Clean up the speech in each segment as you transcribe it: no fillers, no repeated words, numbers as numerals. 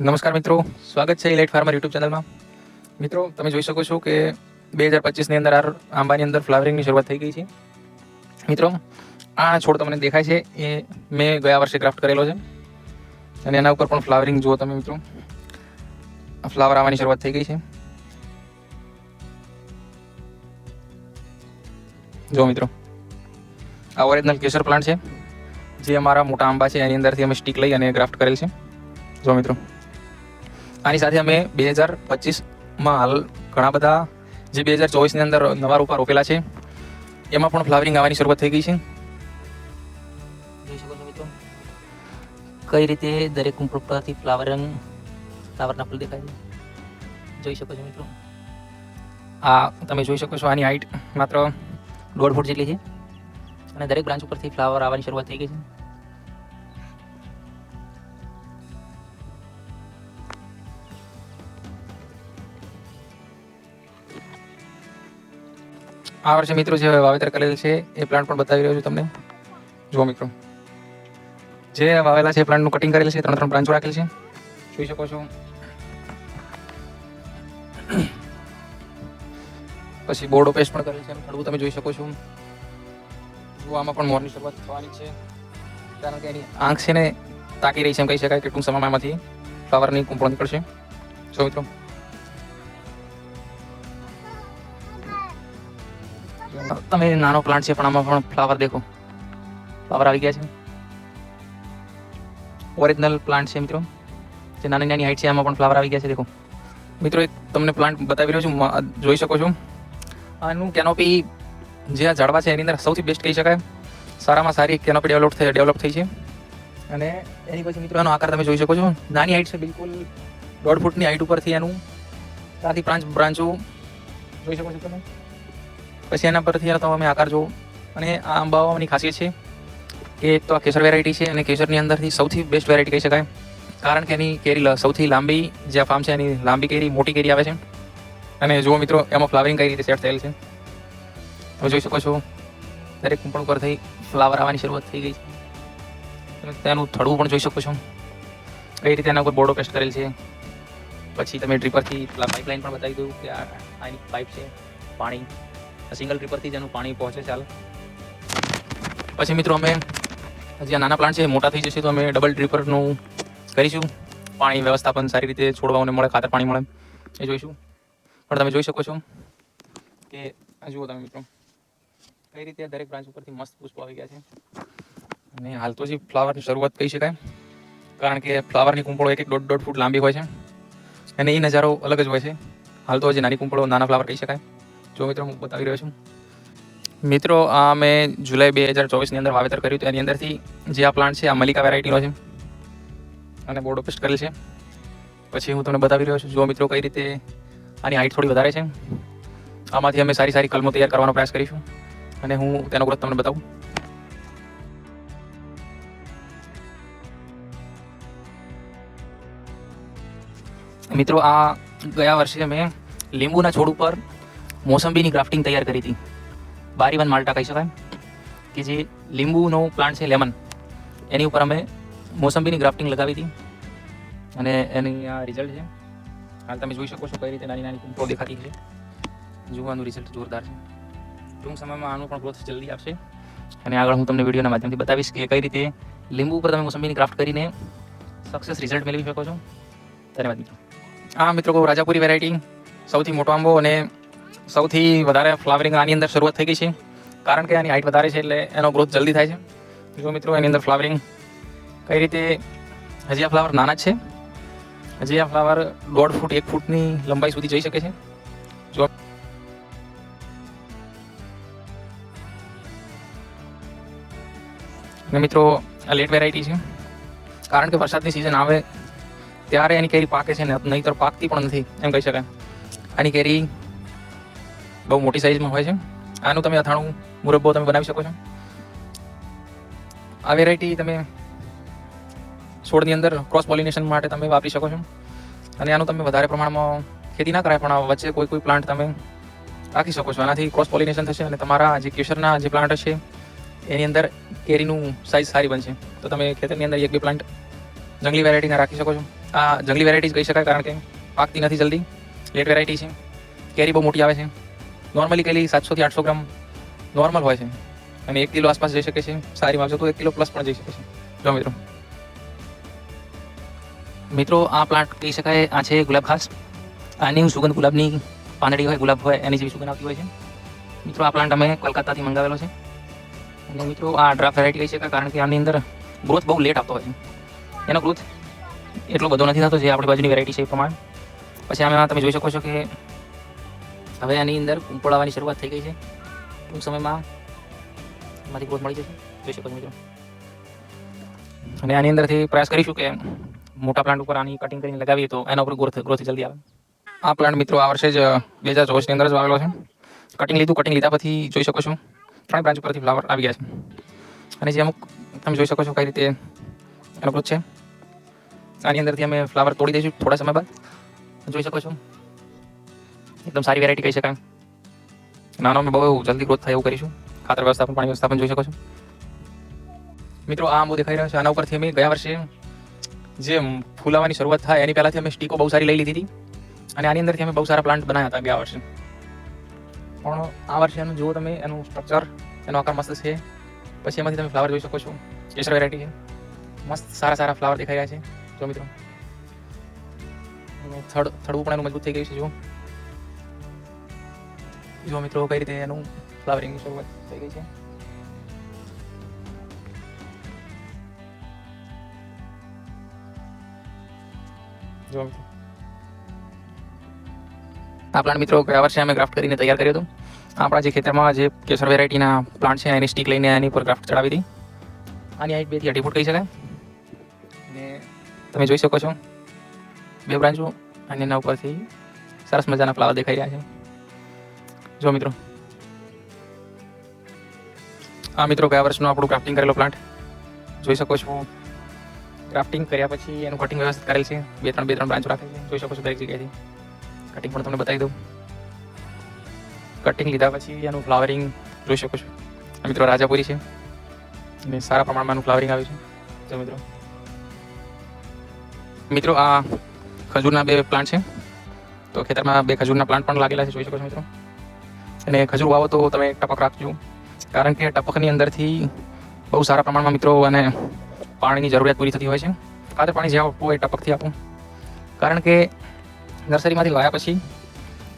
નમસ્કાર મિત્રો, સ્વાગત છે ઇલાઇટ ફાર્મર યુટ્યુબ ચેનલમાં. મિત્રો, તમે જોઈ શકો છો કે 2025ની અંદર આ આંબાની અંદર ફ્લાવરિંગની શરૂઆત થઈ ગઈ છે. મિત્રો, આ છોડ તમને દેખાય છે એ મેં ગયા વર્ષે ગ્રાફ્ટ કરેલો છે અને એના ઉપર પણ ફ્લાવરિંગ જુઓ તમે મિત્રો, ફ્લાવર આવવાની શરૂઆત થઈ ગઈ છે. જો મિત્રો, આ ઓરિજિનલ કેસર પ્લાન્ટ છે જે અમારા મોટા આંબા છે એની અંદરથી અમે સ્ટીક લઈ અને ગ્રાફ્ટ કરેલ છે. જો મિત્રો, આની સાથે અમે 2025માં હાલ ઘણા બધા જે 2024ની અંદર નવા રોપા રોપેલા છે એમાં પણ ફ્લાવરિંગ આવવાની શરૂઆત થઈ ગઈ છે. જોઈ શકો છો મિત્રો કઈ રીતે દરેક કુંપળ પરથી ફ્લાવરના ફૂલ દેખાય છે. જોઈ શકો છો મિત્રો, આ તમે જોઈ શકો છો, આની હાઈટ માત્ર 1.5 ફૂટ જેટલી છે અને દરેક બ્રાન્ચ ઉપરથી ફ્લાવર આવવાની શરૂઆત થઈ ગઈ છે. આ વર્ષે મિત્રો જે વાવેતર કરેલ છે એ પ્લાન્ટ પણ બતાવી રહ્યો છું તમને. જુઓ મિત્રો, જે વાવેલા છે પ્લાન્ટનું કટિંગ કરેલ છે, 3 બ્રાન્ચો રાખેલ છે, જોઈ શકો છો. પછી બોર્ડો પેસ્ટ પણ કરેલ છે, થોડું તમે જોઈ શકો છો. જુઓ, આમાં પણ મોરની શરૂઆત થવાની છે કારણ કે એની આંખ છે ને તાકી રહી છે, એમ કહી શકાય કે ટૂંક સમયમાં એમાંથી ફ્લાવરની કુંપળો નીકળશે. જો મિત્રો, તમે નાનો પ્લાન્ટ છે પણ આમાં પણ ફ્લાવર દેખો, ફ્લાવર આવી ગયા છે. ઓરિજિનલ પ્લાન્ટ છે મિત્રો, જે નાની નાની હાઈટ છે એમાં પણ ફ્લાવર આવી ગયા છે. દેખો મિત્રો, એક તમને પ્લાન્ટ બતાવી રહ્યો છું, જોઈ શકો છો. આનું કેનોપી જે આ ઝાડવા છે એની અંદર સૌથી બેસ્ટ કહી શકાય, સારામાં સારી કેનોપી ડેવલપ થઈ છે. અને એની પછી મિત્રો એનો આકાર તમે જોઈ શકો છો, નાની હાઈટ છે, બિલકુલ 1.5 ફૂટની હાઈટ ઉપરથી એનું ત્યાંથી બ્રાન્ચો જોઈ શકો છો તમે. પછી એના પરથી તમે આકાર જુઓ. અને આ આંબાઓની ખાસિયત છે કે એક તો આ કેસર વેરાયટી છે અને કેસરની અંદરથી સૌથી બેસ્ટ વેરાયટી કહી શકાય કારણ કે એની કેરી સૌથી લાંબી, જે ફાર્મ છે એની લાંબી કેરી, મોટી કેરી આવે છે. અને જુઓ મિત્રો, એમાં ફ્લાવરિંગ કઈ રીતે સેટ થયેલ છે તમે જોઈ શકો છો. દરેક કુંપળ પરથી ફ્લાવર આવવાની શરૂઆત થઈ ગઈ છે. તેનું થડવું પણ જોઈ શકો છો, કઈ રીતે એના ઉપર બોર્ડો પેસ્ટ કરેલ છે. પછી તમે ડ્રીપરથી પાઇપલાઇન પણ બતાવી દઉં કે આની પાઇપ છે, પાણી સિંગલ ડ્રીપરથી જ એનું પાણી પહોંચે ચાલ. પછી મિત્રો અમે હજી આ નાના પ્લાન્ટ છે મોટા થઈ જશે તો અમે ડબલ ડ્રીપરનું કરીશું, પાણી વ્યવસ્થાપન સારી રીતે છોડવાઓને મળે, ખાતર પાણી મળે એ જોઈશું. પણ તમે જોઈ શકો છો કે જુઓ તમે મિત્રો કઈ રીતે દરેક બ્રાન્ચ ઉપરથી મસ્ત પુષ્પો આવી ગયા છે. અને હાલ તો જે ફ્લાવરની શરૂઆત કહી શકાય કારણ કે ફ્લાવરની કુંપળો 1-1.5 ફૂટ લાંબી હોય છે અને એ નજારો અલગ જ હોય છે. હાલ તો હજી નાની કુંપળો, નાના ફ્લાવર કહી શકાય. જો મિત્રો, હું બતાવી રહ્યો છું. મિત્રો, આ મેં જુલાઈ 2024ની અંદર વાવેતર કર્યું હતું. એની અંદરથી જે આ પ્લાન્ટ છે આ મલિકા વેરાયટીનો છે અને બોર્ડો પેસ્ટ કરેલ છે. પછી હું તમને બતાવી રહ્યો છું. જો મિત્રો, કઈ રીતે આની હાઈટ થોડી વધારે છે. આમાંથી અમે સારી સારી કલમો તૈયાર કરવાનો પ્રયાસ કરીશું અને હું તેનો ગ્રોથ તમને બતાવું. મિત્રો, આ ગયા વર્ષે મેં લીંબુના છોડ ઉપર મોસંબીની ગ્રાફ્ટિંગ તૈયાર કરી હતી. બારીવન માલ્ટા કહી શકાય કે જે લીંબુનો પ્લાન્ટ છે, લેમન, એની ઉપર અમે મોસંબીની ગ્રાફ્ટિંગ લગાવી હતી અને એની આ રિઝલ્ટ છે. હાલ તમે જોઈ શકો છો કઈ રીતે નાની નાની કુંપળો દેખાતી છે. જોવાનું રિઝલ્ટ જોરદાર છે. ટૂંક સમયમાં આનું પણ ગ્રોથ જલ્દી આપશે અને આગળ હું તમને વિડીયોના માધ્યમથી બતાવીશ કે કઈ રીતે લીંબુ ઉપર તમે મોસંબીની ગ્રાફ્ટ કરીને સક્સેસ રિઝલ્ટ મેળવી શકો છો. ધન્યવાદ મિત્રો. આ મિત્રો કહું રાજાપુરી વેરાયટી, સૌથી મોટો આંબો અને સૌથી વધારે ફ્લાવરિંગ આની અંદર શરૂઆત થઈ ગઈ છે કારણ કે આની હાઈટ વધારે છે એટલે એનો ગ્રોથ જલ્દી થાય છે. જો મિત્રો, એની અંદર ફ્લાવરિંગ કઈ રીતે, હજી આ ફ્લાવર નાના જ છે, હજી આ ફ્લાવર 1.5 ફૂટ 1 ફૂટની લંબાઈ સુધી જઈ શકે છે. જો અને મિત્રો, આ લેટ વેરાયટી છે કારણ કે વરસાદની સિઝન આવે ત્યારે એની કેરી પાકે છે ને, નહીંતર પાકતી પણ નથી એમ કહી શકાય. આની કેરી બહુ મોટી સાઇઝમાં હોય છે. આનું તમે અથાણું, મુરબ્બો તમે બનાવી શકો છો. આ વેરાયટી તમે છોડની અંદર ક્રોસ પોલિનેશન માટે તમે વાપરી શકો છો અને આનું તમે વધારે પ્રમાણમાં ખેતી ના કરાય પણ વચ્ચે કોઈ પ્લાન્ટ તમે રાખી શકો છો. આનાથી ક્રોસ પોલિનેશન થશે અને તમારા જે કેસરના જે પ્લાન્ટ છે એની અંદર કેરીનું સાઇઝ સારી બનશે. તો તમે ખેતરની અંદર 1-2 પ્લાન્ટ જંગલી વેરાયટીના રાખી શકો છો. આ જંગલી વેરાયટી કહી શકાય, કારણ કે પાકતી નથી જલ્દી, લેટ વેરાયટી છે. કેરી બહુ મોટી આવે છે. નોર્મલી કેરી 700 થી 800 ગ્રામ નોર્મલ હોય છે અને 1 કિલો આસપાસ જઈ શકે છે. સારી વાવશો તો 1 કિલો પ્લસ પણ જઈ શકે છે. જો મિત્રો આ પ્લાન્ટ કહી શકાય, આ છે ગુલાબ ખાસ. આની સુગંધ ગુલાબની પાંદડી હોય, ગુલાબ હોય એની જેવી સુગંધ આવતી હોય છે. મિત્રો આ પ્લાન્ટ અમે કલકત્તાથી મંગાવેલો છે અને મિત્રો આ ડ્રાફ્ટ વેરાયટી કહી શકાય, કારણ કે આની અંદર ગ્રોથ બહુ લેટ આવતો હોય છે. એનો ગ્રોથ એટલો બધો નથી થતો જે આપણી બાજુની વેરાયટી છે એ પ્રમાણે. પછી આમાં તમે જોઈ શકો છો કે હવે આની અંદર કુંપળ આવવાની શરૂઆત થઈ ગઈ છે. ટૂંક સમયમાં એમાંથી ગ્રોથ મળી જશે, જોઈ શકો છો મિત્રો. અને આની અંદરથી પ્રયાસ કરીશું કે મોટા પ્લાન્ટ ઉપર આની કટિંગ કરીને લગાવીએ તો એના ઉપર ગ્રોથ જલ્દી આવે. આ પ્લાન્ટ મિત્રો આ વર્ષે જ 2024ની અંદર જ વાવેલો છે. કટિંગ લીધા પછી જોઈ શકો છો 3 બ્રાન્ચ ઉપરથી ફ્લાવર આવી ગયા છે. અને જે અમુક તમે જોઈ શકો છો કઈ રીતે એનો ગ્રોથ છે. આની અંદરથી અમે ફ્લાવર તોડી દઈશું થોડા સમય બાદ. જોઈ શકો છો એકદમ સારી વેરાયટી કહી શકાય. નાનો અમે બહુ જલ્દી ગ્રોથ થાય એવું કરીશું. ખાતર વ્યવસ્થા પણ, પાણી વ્યવસ્થા પણ જોઈ શકો છો મિત્રો. આ આંબો દેખાઈ રહ્યો છે, આના ઉપરથી અમે ગયા વર્ષે જે ફૂલાવાની શરૂઆત થાય એની પહેલાંથી અમે સ્ટીકો બહુ સારી લઈ લીધી હતી અને આની અંદરથી અમે બહુ સારા પ્લાન્ટ બનાવ્યા હતા ગયા વર્ષે. પણ આ વર્ષે એનું જુઓ તમે, એનું સ્ટ્રક્ચર, એનો આકાર મસ્ત છે. પછી એમાંથી તમે ફ્લાવર જોઈ શકો છો. કેસર વેરાયટી છે, મસ્ત સારા ફ્લાવર દેખાઈ રહ્યા છે. જો મિત્રો થડવું પણ એનું મજબૂત થઈ ગયું છે. જો મિત્રો કઈ રીતે એનું ફ્લાવરિંગની શરૂઆત થઈ ગઈ છે. જો મિત્રો આ પ્લાન્ટ મિત્રો ગયા વર્ષે અમે ગ્રાફ્ટ કરીને તૈયાર કર્યો હતો. આપણા જે ખેતરમાં જે કેસર વેરાયટીના પ્લાન્ટ છે એની સ્ટીક લઈને એની પર ગ્રાફ્ટ ચડાવી હતી. આની હાઈટ 2 થી 2.5 ફૂટ કહી શકાય. અને તમે જોઈ શકો છો 2 બ્રાન્ચો અને એના ઉપરથી સરસ મજાના ફ્લાવર દેખાઈ રહ્યા છે. જો મિત્રો આ મિત્રો ગયા વર્ષનો આપણું ગ્રાફ્ટિંગ કરેલો પ્લાન્ટ જોઈ શકો છો. ગ્રાફ્ટિંગ કર્યા પછી એનું કટિંગ વ્યવસ્થિત કરેલ છે. 2-3 બ્રાન્ચો રાખેલી છે, જોઈ શકો છો દરેક જગ્યાએથી. કટિંગ પણ તમને બતાવી દઉં. કટિંગ લીધા પછી એનું ફ્લાવરિંગ જોઈ શકો છો. આ મિત્રો રાજાપુરી છે અને સારા પ્રમાણમાં એનું ફ્લાવરિંગ આવ્યું છે. જો મિત્રો આ ખજૂરના 2 પ્લાન્ટ છે. તો ખેતરમાં 2 ખજૂરના પ્લાન્ટ પણ લાગેલા છે, જોઈ શકો છો મિત્રો. અને ખજૂર વાવો તો તમે ટપક રાખજો, કારણ કે ટપકની અંદરથી બહુ સારા પ્રમાણમાં મિત્રો અને પાણીની જરૂરિયાત પૂરી થતી હોય છે. ખાતર પાણી જે આપવું હોય ટપકથી આપો, કારણ કે નર્સરીમાંથી લાવ્યા પછી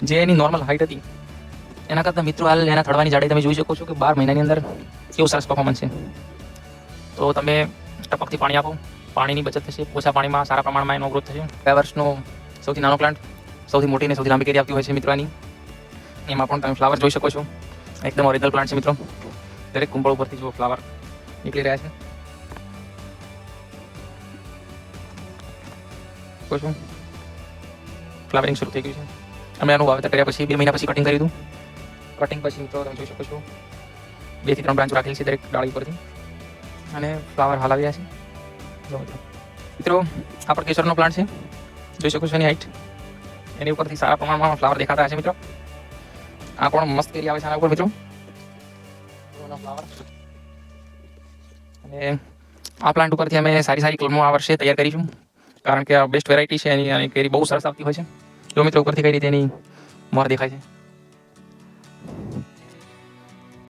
જે એની નોર્મલ હાઈટ હતી એના કરતાં મિત્રો હાલ એના થડવાની જાડાઈ તમે જોઈ શકો છો કે 12 મહિનાની અંદર કેવું સરસ પરફોર્મન્સ છે. તો તમે ટપકથી પાણી આપો, પાણીની બચત થશે, ઓછા પાણીમાં સારા પ્રમાણમાં એનો ગ્રોથ થશે. ગયા વર્ષનો સૌથી નાનો પ્લાન્ટ સૌથી મોટી અને સૌથી લાંબી કેરી આપતી હોય છે મિત્રોની. એમાં પણ તમે ફ્લાવર જોઈ શકો છો. એકદમ ઓરિજિનલ પ્લાન્ટ છે મિત્રો. દરેક કુંપળ ઉપરથી જો ફ્લાવર નીકળી રહ્યા છે. ફ્લાવરિંગ શરૂ થઈ ગયું છે. અમે આનું વાવેતર કર્યા પછી 2 મહિના પછી કટિંગ કરી દીધું. કટિંગ પછી મિત્રો તમે જોઈ શકો છો 2 થી 3 બ્રાન્ચ રાખેલી છે દરેક ડાળી પરથી અને ફ્લાવર હાલ આવ્યા છે. મિત્રો આ પણ કેસરનો પ્લાન્ટ છે, જોઈ શકો છો એની હાઈટ. એની ઉપરથી સારા પ્રમાણમાં ફ્લાવર દેખાતા હશે મિત્રો. આ પણ મસ્ત કેરી આવે છે આના ઉપર મિત્રો. ફ્લાવર અને આ પ્લાન્ટ ઉપરથી અમે સારી કલમો આ વર્ષે તૈયાર કરીશું, કારણ કે આ બેસ્ટ વેરાયટી છે એની અને કેરી બહુ સરસ આવતી હોય છે. જો મિત્રો ઉપરથી કઈ રીતે એની મોર દેખાય છે.